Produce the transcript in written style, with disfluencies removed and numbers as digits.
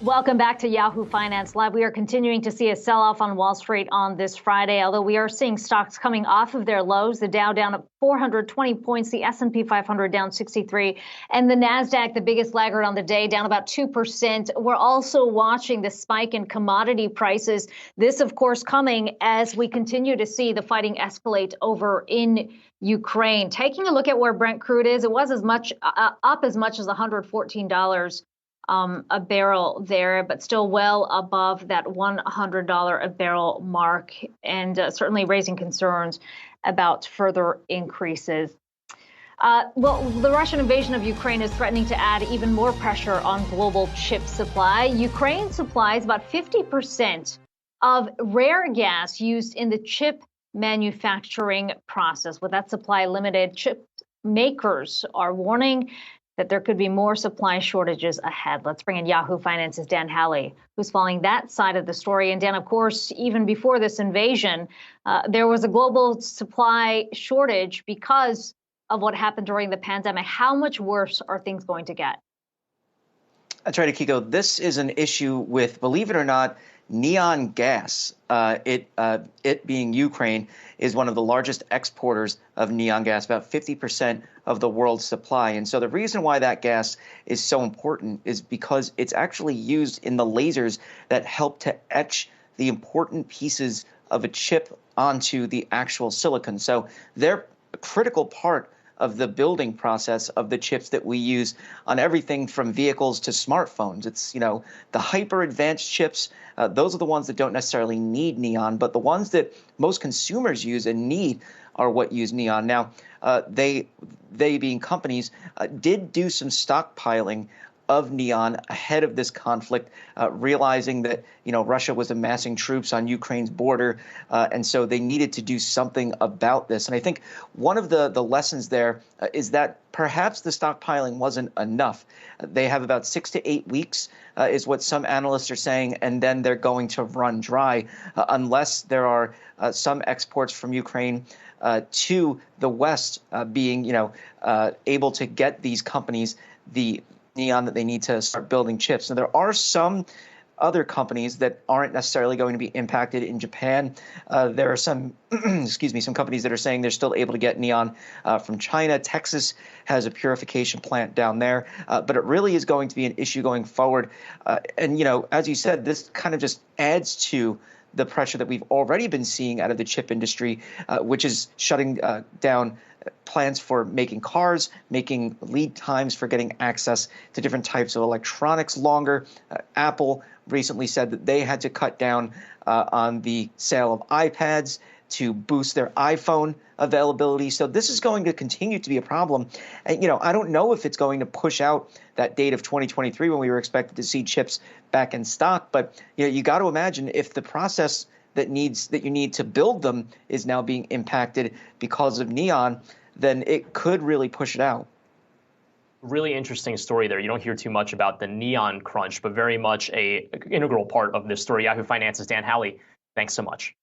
Welcome back to Yahoo Finance Live. We are continuing to see a sell-off on Wall Street on this Friday, although we are seeing stocks coming off of their lows. The Dow down at 420 points, the S&P 500 down 63, and the Nasdaq, the biggest laggard on the day, down about 2%. We're also watching the spike in commodity prices. This, of course, coming as we continue to see the fighting escalate over in Ukraine. Taking a look at where Brent crude is, it was up as much as $114 a barrel there, but still well above that $100 a barrel mark, and certainly raising concerns about further increases. Well, the Russian invasion of Ukraine is threatening to add even more pressure on global chip supply. Ukraine supplies about 50% of rare gas used in the chip manufacturing process. With that supply limited, chip makers are warning that there could be more supply shortages ahead. Let's bring in Yahoo Finance's Dan Howley, who's following that side of the story. And Dan, of course, even before this invasion, there was a global supply shortage because of what happened during the pandemic. How much worse are things going to get? That's right, Akiko. This is an issue with, believe it or not, neon gas. It being Ukraine is one of the largest exporters of neon gas, about 50% of the world's supply. And so the reason why that gas is so important is because it's actually used in the lasers that help to etch the important pieces of a chip onto the actual silicon. So they're a critical part of the building process of the chips that we use on everything from vehicles to smartphones. It's, the hyper advanced chips. Those are the ones that don't necessarily need neon, but the ones that most consumers use and need are what use neon. Now, they being companies, did do some stockpiling of neon ahead of this conflict, realizing that Russia was amassing troops on Ukraine's border, and so they needed to do something about this. And I think one of the lessons there is that perhaps the stockpiling wasn't enough. They have about 6 to 8 weeks, is what some analysts are saying, and then they're going to run dry unless there are some exports from Ukraine to the West being able to get these companies the neon that they need to start building chips. Now, there are some other companies that aren't necessarily going to be impacted in Japan. There are some, some companies that are saying they're still able to get neon from China. Texas has a purification plant down there, but it really is going to be an issue going forward. And as you said, this kind of just adds to the pressure that we've already been seeing out of the chip industry, which is shutting down plans for making cars, making lead times for getting access to different types of electronics longer. Apple recently said that they had to cut down on the sale of iPads to boost their iPhone availability. So this is going to continue to be a problem. And, I don't know if it's going to push out that date of 2023 when we were expected to see chips back in stock. But, you got to imagine if the process that you need to build them is now being impacted because of neon, then it could really push it out. Really interesting story there. You don't hear too much about the neon crunch, but very much a integral part of this story. Yahoo Finance's Dan Howley, thanks so much.